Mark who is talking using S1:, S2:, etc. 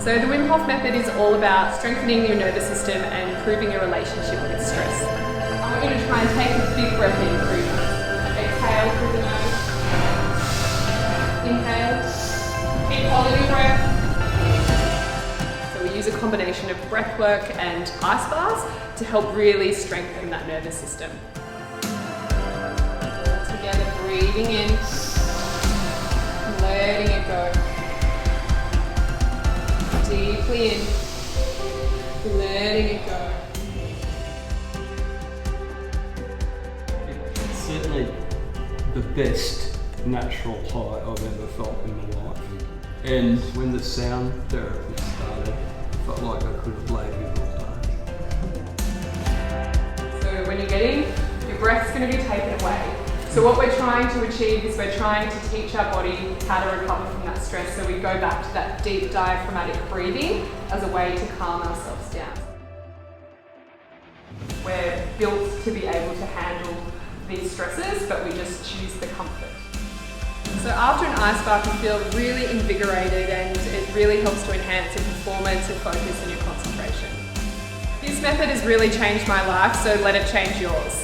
S1: So the Wim Hof method is all about strengthening your nervous system and improving your relationship with stress. I want you to try and take a big breath in through your nose. Exhale through the nose. Inhale. Keep holding your breath. So we use a combination of breath work and ice baths to help really strengthen that nervous system. All together, breathing in, letting it go. Deeply in, letting it go.
S2: It's certainly the best natural high I've ever felt in my life. And when the sound therapy started, I felt like I could have laid here all day.
S1: So when you get in, your breath's going to be taken away. So what we're trying to achieve is we're trying to teach our body how to recover from that stress. So we go back to that deep diaphragmatic breathing as a way to calm ourselves down. We're built to be able to handle these stresses, but we just choose the comfort. So after an ice bath, you feel really invigorated and it really helps to enhance your performance, your focus and your concentration. This method has really changed my life, so let it change yours.